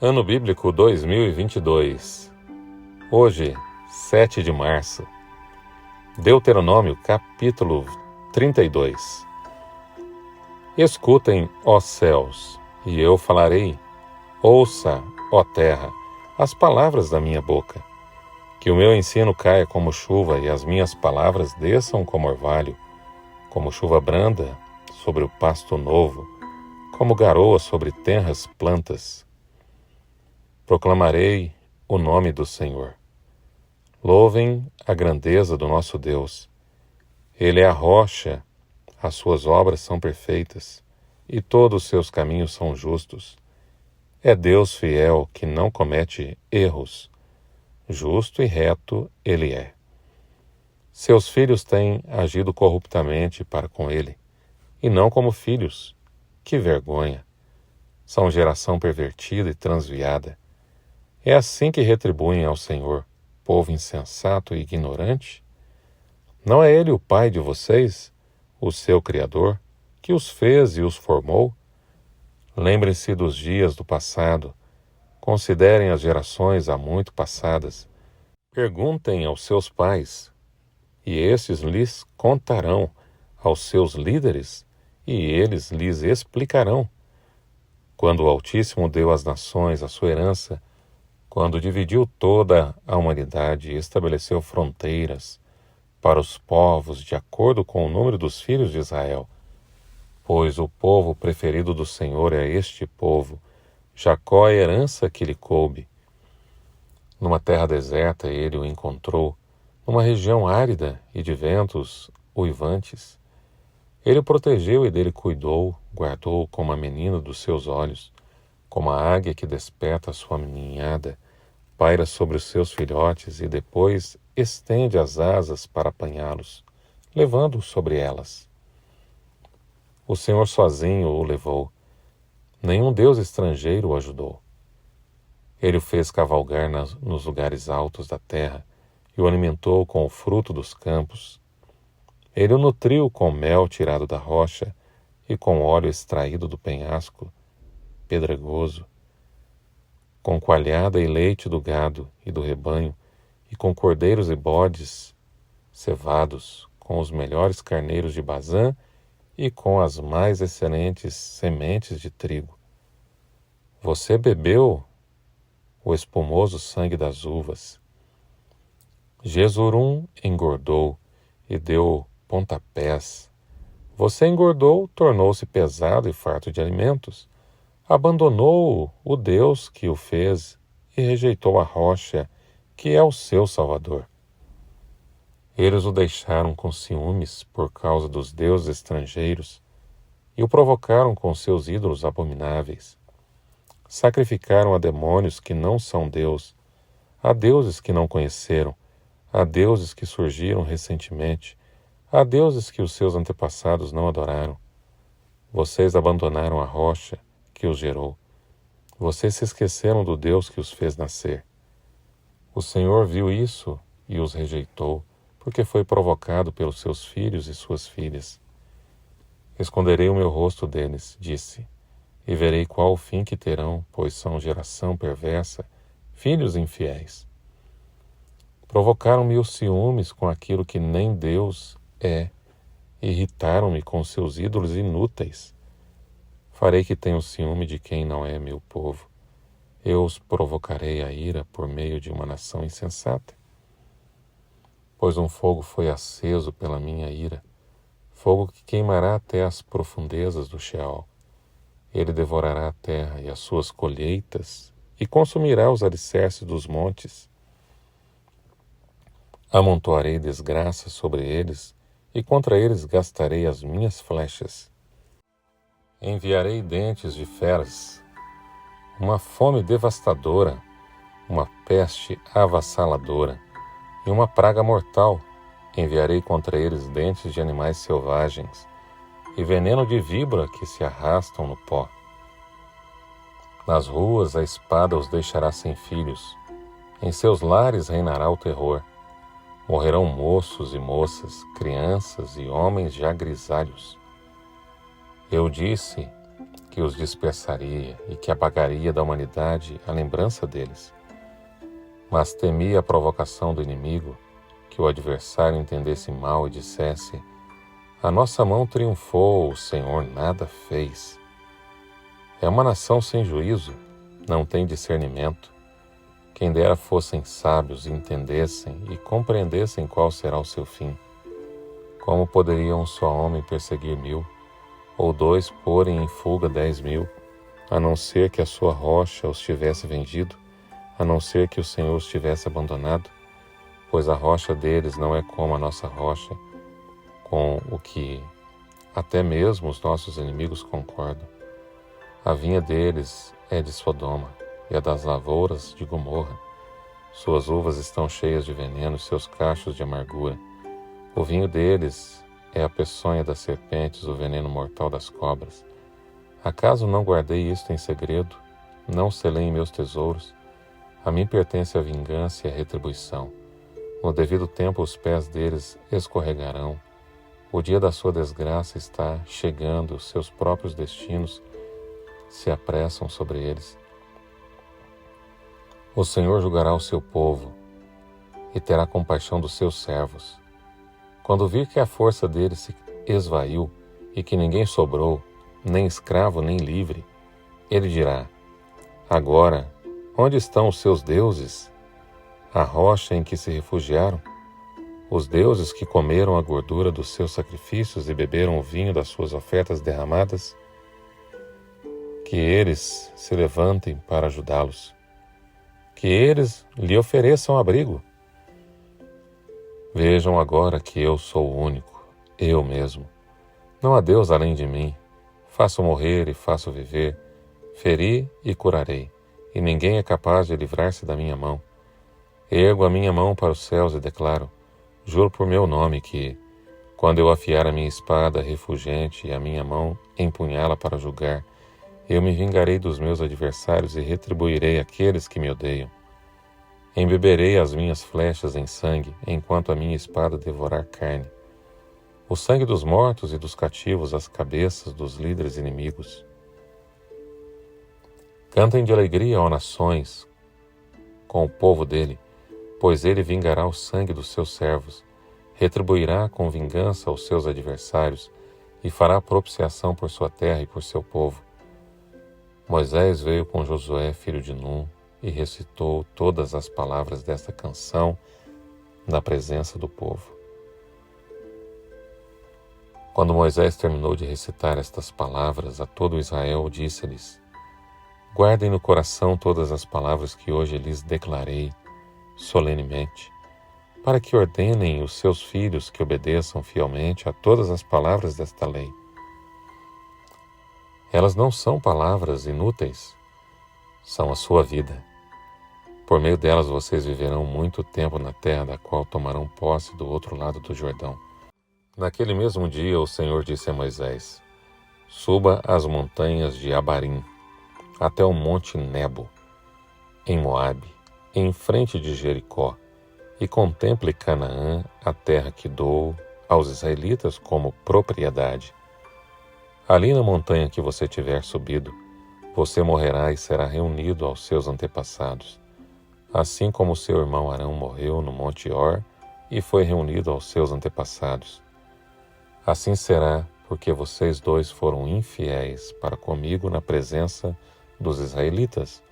Ano Bíblico 2022. Hoje, 7 de março. Deuteronômio, capítulo 32. Escutem, ó céus, e eu falarei. Ouça, ó terra, as palavras da minha boca. Que o meu ensino caia como chuva e as minhas palavras desçam como orvalho, como chuva branda sobre o pasto novo, como garoa sobre tenras plantas. Proclamarei o nome do Senhor. Louvem a grandeza do nosso Deus. Ele é a rocha, as suas obras são perfeitas, e todos os seus caminhos são justos. É Deus fiel que não comete erros. Justo e reto ele é. Seus filhos têm agido corruptamente para com ele, e não como filhos. Que vergonha! São geração pervertida e transviada. É assim que retribuem ao Senhor, povo insensato e ignorante? Não é Ele o Pai de vocês, o seu Criador, que os fez e os formou? Lembrem-se dos dias do passado, considerem as gerações há muito passadas. Perguntem aos seus pais, e estes lhes contarão, aos seus líderes, e eles lhes explicarão. Quando o Altíssimo deu às nações a sua herança, quando dividiu toda a humanidade e estabeleceu fronteiras para os povos de acordo com o número dos filhos de Israel, pois o povo preferido do Senhor é este povo, Jacó é a herança que lhe coube. Numa terra deserta ele o encontrou, numa região árida e de ventos uivantes. Ele o protegeu e dele cuidou, guardou como a menina dos seus olhos, como a águia que desperta a sua ninhada, paira sobre os seus filhotes e depois estende as asas para apanhá-los, levando-os sobre elas. O Senhor sozinho o levou, nenhum deus estrangeiro o ajudou. Ele o fez cavalgar nos lugares altos da terra e o alimentou com o fruto dos campos. Ele o nutriu com mel tirado da rocha e com óleo extraído do penhasco pedregoso, com coalhada e leite do gado e do rebanho, e com cordeiros e bodes cevados, com os melhores carneiros de Bazã e com as mais excelentes sementes de trigo. Você bebeu o espumoso sangue das uvas. Jesurum engordou e deu pontapés. Você engordou, tornou-se pesado e farto de alimentos. Abandonou o Deus que o fez e rejeitou a rocha, que é o seu Salvador. Eles o deixaram com ciúmes por causa dos deuses estrangeiros e o provocaram com seus ídolos abomináveis. Sacrificaram a demônios que não são Deus, a deuses que não conheceram, a deuses que surgiram recentemente, a deuses que os seus antepassados não adoraram. Vocês abandonaram a rocha que os gerou. Vocês se esqueceram do Deus que os fez nascer. O Senhor viu isso e os rejeitou, porque foi provocado pelos seus filhos e suas filhas. Esconderei o meu rosto deles, disse, e verei qual o fim que terão, pois são geração perversa, filhos infiéis. Provocaram-me os ciúmes com aquilo que nem Deus é, irritaram-me com seus ídolos inúteis. Farei que tenham ciúme de quem não é meu povo. Eu os provocarei a ira por meio de uma nação insensata. Pois um fogo foi aceso pela minha ira, fogo que queimará até as profundezas do Sheol. Ele devorará a terra e as suas colheitas e consumirá os alicerces dos montes. Amontoarei desgraça sobre eles e contra eles gastarei as minhas flechas. Enviarei dentes de feras, uma fome devastadora, uma peste avassaladora e uma praga mortal. Enviarei contra eles dentes de animais selvagens e veneno de víbora que se arrastam no pó. Nas ruas a espada os deixará sem filhos, em seus lares reinará o terror. Morrerão moços e moças, crianças e homens já grisalhos. Eu disse, que os dispersaria e que apagaria da humanidade a lembrança deles. Mas temia a provocação do inimigo, que o adversário entendesse mal e dissesse: a nossa mão triunfou, o Senhor nada fez. É uma nação sem juízo, não tem discernimento. Quem dera fossem sábios e entendessem e compreendessem qual será o seu fim. Como poderia um só homem perseguir 1000, ou 2 porem em fuga 10.000, a não ser que a sua rocha os tivesse vendido, a não ser que o Senhor os tivesse abandonado? Pois a rocha deles não é como a nossa rocha, com o que até mesmo os nossos inimigos concordam. A vinha deles é de Sodoma e a das lavouras de Gomorra. Suas uvas estão cheias de veneno, seus cachos de amargura. O vinho deles é a peçonha das serpentes, o veneno mortal das cobras. Acaso não guardei isto em segredo? Não selei em meus tesouros? A mim pertence a vingança e a retribuição. No devido tempo os pés deles escorregarão. O dia da sua desgraça está chegando, os seus próprios destinos se apressam sobre eles. O Senhor julgará o seu povo e terá compaixão dos seus servos. Quando vir que a força deles se esvaiu e que ninguém sobrou, nem escravo nem livre, ele dirá: agora, onde estão os seus deuses? A rocha em que se refugiaram? Os deuses que comeram a gordura dos seus sacrifícios e beberam o vinho das suas ofertas derramadas? Que eles se levantem para ajudá-los. Que eles lhe ofereçam abrigo. Vejam agora que eu sou o único, eu mesmo. Não há Deus além de mim. Faço morrer e faço viver, feri e curarei, e ninguém é capaz de livrar-se da minha mão. Ergo a minha mão para os céus e declaro: juro por meu nome que, quando eu afiar a minha espada refulgente e a minha mão empunhá-la para julgar, eu me vingarei dos meus adversários e retribuirei aqueles que me odeiam. Embeberei as minhas flechas em sangue, enquanto a minha espada devorar carne. O sangue dos mortos e dos cativos, as cabeças dos líderes inimigos. Cantem de alegria, ó nações, com o povo dele, pois ele vingará o sangue dos seus servos, retribuirá com vingança aos seus adversários e fará propiciação por sua terra e por seu povo. Moisés veio com Josué, filho de Num, e recitou todas as palavras desta canção na presença do povo. Quando Moisés terminou de recitar estas palavras a todo Israel, disse-lhes: guardem no coração todas as palavras que hoje lhes declarei solenemente, para que ordenem os seus filhos que obedeçam fielmente a todas as palavras desta lei. Elas não são palavras inúteis, são a sua vida. Por meio delas vocês viverão muito tempo na terra da qual tomarão posse do outro lado do Jordão. Naquele mesmo dia o Senhor disse a Moisés: suba as montanhas de Abarim, até o monte Nebo, em Moabe, em frente de Jericó, e contemple Canaã, a terra que dou aos israelitas como propriedade. Ali na montanha que você tiver subido, você morrerá e será reunido aos seus antepassados, assim como seu irmão Arão morreu no monte Or e foi reunido aos seus antepassados. Assim será, porque vocês dois foram infiéis para comigo na presença dos israelitas,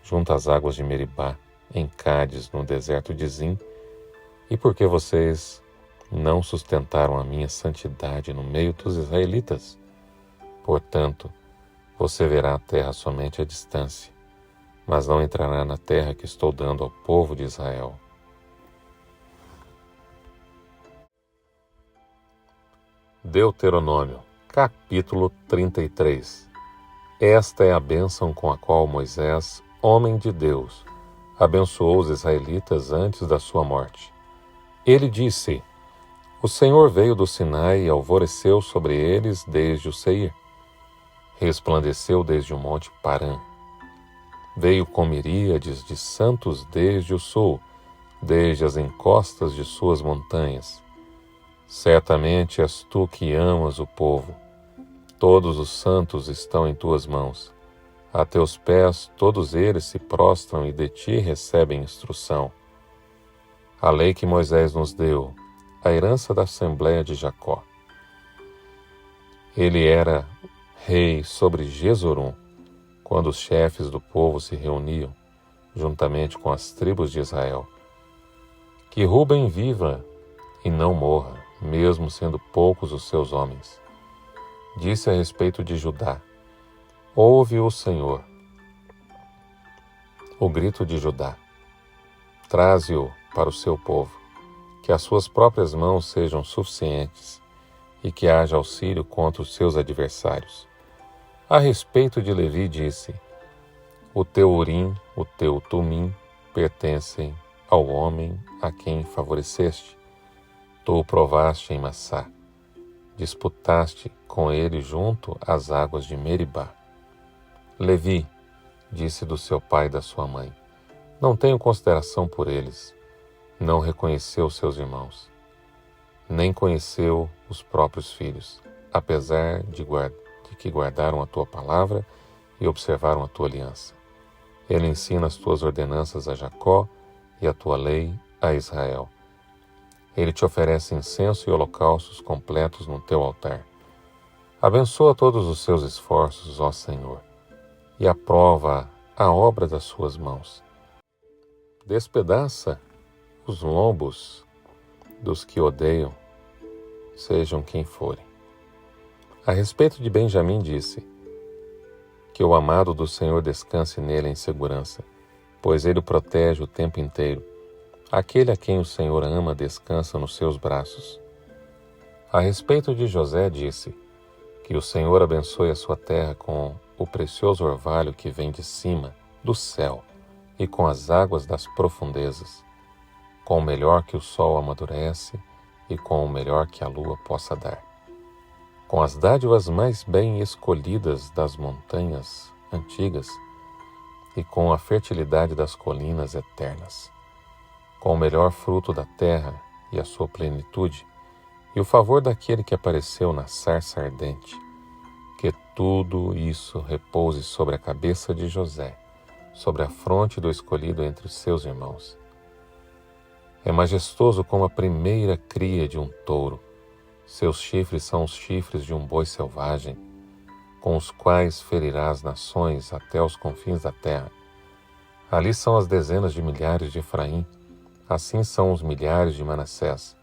junto às águas de Meribá, em Cádiz, no deserto de Zim, e porque vocês não sustentaram a minha santidade no meio dos israelitas. Portanto, você verá a terra somente à distância, mas não entrará na terra que estou dando ao povo de Israel. Deuteronômio, capítulo 33. Esta é a bênção com a qual Moisés, homem de Deus, abençoou os israelitas antes da sua morte. Ele disse: o Senhor veio do Sinai e alvoreceu sobre eles desde o Seir. Resplandeceu desde o monte Parã. Veio com miríades de santos desde o sul, desde as encostas de suas montanhas. Certamente és tu que amas o povo, Todos os santos estão em tuas mãos. A teus pés todos eles se prostram e de ti recebem instrução. A lei que Moisés nos deu, a herança da Assembleia de Jacó. Ele era rei sobre Jezorum, quando os chefes do povo se reuniam, juntamente com as tribos de Israel. Que Ruben viva e não morra, mesmo sendo poucos os seus homens. Disse a respeito de Judá: ouve o Senhor, o grito de Judá. Traze-o para o seu povo, que as suas próprias mãos sejam suficientes e que haja auxílio contra os seus adversários. A respeito de Levi disse: o teu Urim, o teu Tumim pertencem ao homem a quem favoreceste. Tu o provaste em Massá, disputaste com ele junto às águas de Meribá. Levi disse do seu pai e da sua mãe: não tenho consideração por eles. Não reconheceu seus irmãos, nem conheceu os próprios filhos, apesar de que guardaram a tua palavra e observaram a tua aliança. Ele ensina as tuas ordenanças a Jacó e a tua lei a Israel. Ele te oferece incenso e holocaustos completos no teu altar. Abençoa todos os seus esforços, ó Senhor, e aprova a obra das suas mãos. Despedaça os lombos dos que odeiam, sejam quem forem. A respeito de Benjamim disse: que o amado do Senhor descanse nele em segurança, pois ele o protege o tempo inteiro. Aquele a quem o Senhor ama descansa nos seus braços. A respeito de José disse: que o Senhor abençoe a sua terra com o precioso orvalho que vem de cima, do céu, e com as águas das profundezas, com o melhor que o sol amadurece e com o melhor que a lua possa dar, com as dádivas mais bem escolhidas das montanhas antigas e com a fertilidade das colinas eternas, com o melhor fruto da terra e a sua plenitude, e o favor daquele que apareceu na sarça ardente. Que tudo isso repouse sobre a cabeça de José, sobre a fronte do escolhido entre os seus irmãos. É majestoso como a primeira cria de um touro. Seus chifres são os chifres de um boi selvagem, com os quais ferirá as nações até os confins da terra. Ali são as dezenas de milhares de Efraim, assim são os milhares de Manassés.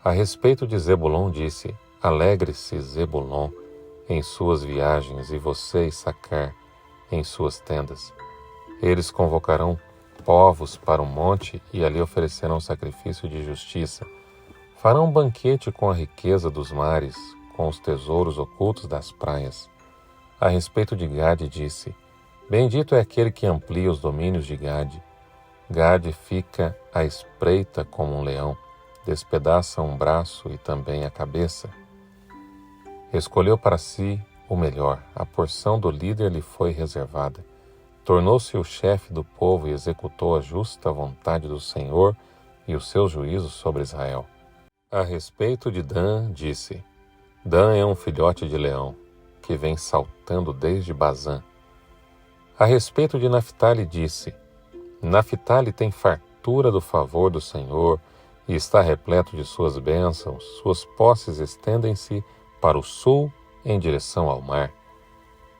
A respeito de Zebulon disse: alegre-se Zebulon em suas viagens e você, Issacar, em suas tendas. Eles convocarão povos para o monte e ali oferecerão sacrifício de justiça. Farão um banquete com a riqueza dos mares, com os tesouros ocultos das praias. A respeito de Gade disse: bendito é aquele que amplia os domínios de Gade. Gade fica à espreita como um leão, despedaça um braço e também a cabeça. Escolheu para si o melhor, a porção do líder lhe foi reservada. Tornou-se o chefe do povo e executou a justa vontade do Senhor e os seus juízos sobre Israel. A respeito de Dan, disse: Dan é um filhote de leão, que vem saltando desde Bazã. A respeito de Naphtali disse: Naphtali tem fartura do favor do Senhor e está repleto de suas bênçãos, suas posses estendem-se para o sul em direção ao mar.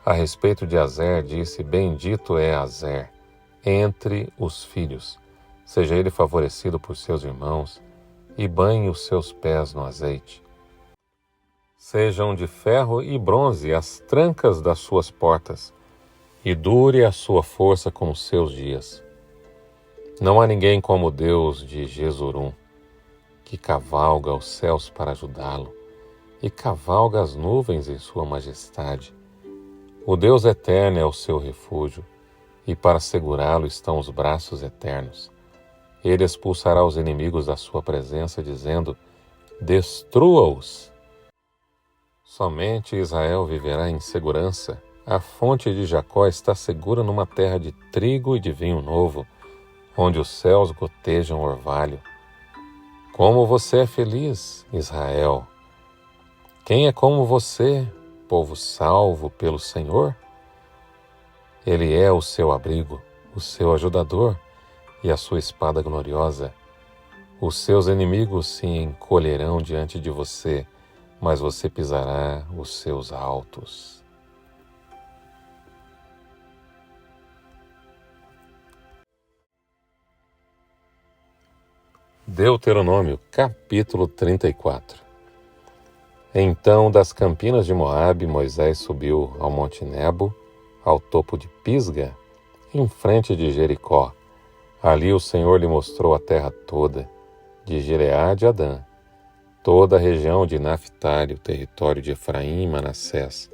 A respeito de Azer disse: bendito é Azer entre os filhos, seja ele favorecido por seus irmãos, e banhe os seus pés no azeite. Sejam de ferro e bronze as trancas das suas portas, e dure a sua força como os seus dias. Não há ninguém como o Deus de Jezorum, que cavalga os céus para ajudá-lo, e cavalga as nuvens em sua majestade. O Deus eterno é o seu refúgio, e para segurá-lo estão os braços eternos. Ele expulsará os inimigos da sua presença, dizendo: destrua-os. Somente Israel viverá em segurança. A fonte de Jacó está segura numa terra de trigo e de vinho novo, onde os céus gotejam orvalho. Como você é feliz, Israel! Quem é como você, povo salvo pelo Senhor? Ele é o seu abrigo, o seu ajudador e a sua espada gloriosa. Os seus inimigos se encolherão diante de você, mas você pisará os seus altos. Deuteronômio, capítulo 34. Então, das campinas de Moabe, Moisés subiu ao monte Nebo, ao topo de Pisga, em frente de Jericó. Ali o Senhor lhe mostrou a terra toda, de Gileade a Dan, toda a região de Naftali, o território de Efraim e Manassés,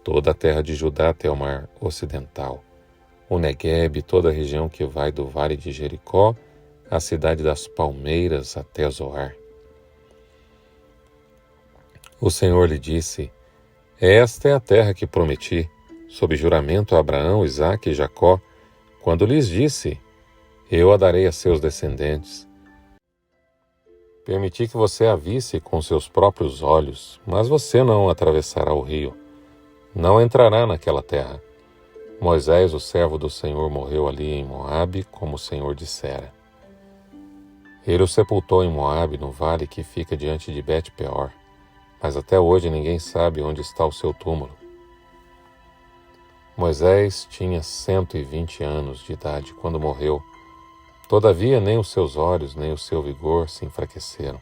toda a terra de Judá até o mar ocidental, o Neguebe, toda a região que vai do vale de Jericó, a cidade das palmeiras até Zoar. O Senhor lhe disse: esta é a terra que prometi, sob juramento a Abraão, Isaque e Jacó, quando lhes disse: eu a darei a seus descendentes. Permiti que você a visse com seus próprios olhos, mas você não atravessará o rio. Não entrará naquela terra. Moisés, o servo do Senhor, morreu ali em Moabe, como o Senhor dissera. Ele o sepultou em Moabe, no vale que fica diante de Bet-peor, mas até hoje ninguém sabe onde está o seu túmulo. Moisés tinha 120 anos de idade quando morreu. Todavia nem os seus olhos nem o seu vigor se enfraqueceram.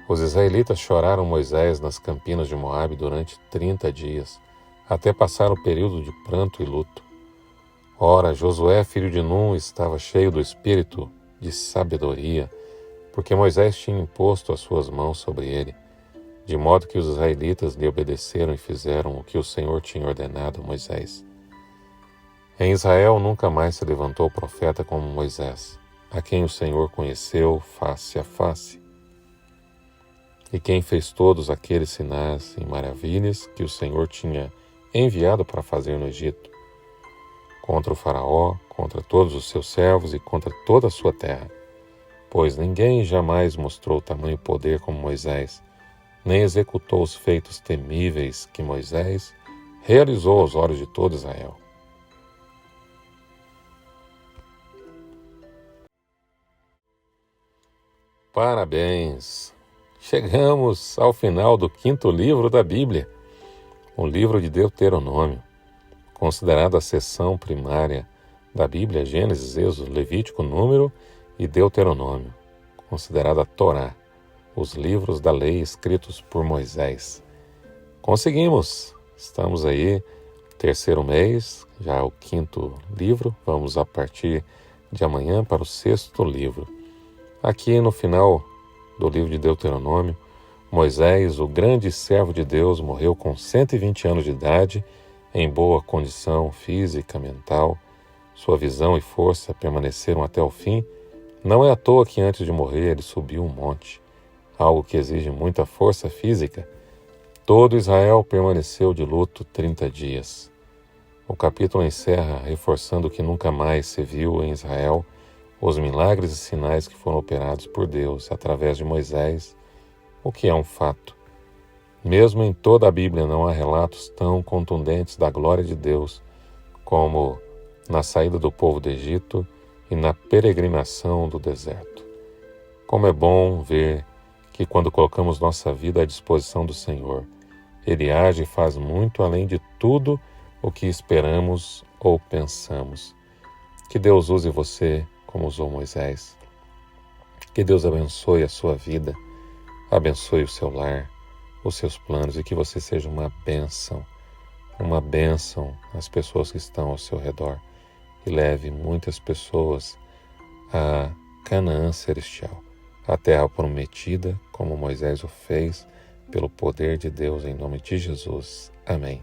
Os israelitas choraram Moisés nas campinas de Moabe durante 30 dias, até passar o período de pranto e luto. Ora, Josué, filho de Num, estava cheio do espírito de sabedoria, porque Moisés tinha imposto as suas mãos sobre ele, de modo que os israelitas lhe obedeceram e fizeram o que o Senhor tinha ordenado a Moisés. Em Israel nunca mais se levantou profeta como Moisés, a quem o Senhor conheceu face a face, e quem fez todos aqueles sinais e maravilhas que o Senhor tinha enviado para fazer no Egito, contra o faraó, contra todos os seus servos e contra toda a sua terra, pois ninguém jamais mostrou tamanho poder como Moisés, nem executou os feitos temíveis que Moisés realizou aos olhos de todo Israel. Parabéns! Chegamos ao final do 5º livro da Bíblia, o livro de Deuteronômio, considerado a seção primária da Bíblia, Gênesis, Êxodo, Levítico, Número e Deuteronômio, considerada a Torá, os livros da lei escritos por Moisés. Conseguimos! Estamos aí, 3º mês, já o 5º livro, vamos a partir de amanhã para o 6º livro. Aqui no final do livro de Deuteronômio, Moisés, o grande servo de Deus, morreu com 120 anos de idade, em boa condição física, mental. Sua visão e força permaneceram até o fim. Não é à toa que antes de morrer ele subiu um monte, algo que exige muita força física. Todo Israel permaneceu de luto 30 dias. O capítulo encerra reforçando que nunca mais se viu em Israel os milagres e sinais que foram operados por Deus através de Moisés, o que é um fato. Mesmo em toda a Bíblia não há relatos tão contundentes da glória de Deus como na saída do povo do Egito e na peregrinação do deserto. Como é bom ver que quando colocamos nossa vida à disposição do Senhor, Ele age e faz muito além de tudo o que esperamos ou pensamos. Que Deus use você como usou Moisés. Que Deus abençoe a sua vida, abençoe o seu lar, os seus planos e que você seja uma bênção às pessoas que estão ao seu redor e leve muitas pessoas a Canaã celestial, a terra prometida, como Moisés o fez, pelo poder de Deus, em nome de Jesus. Amém.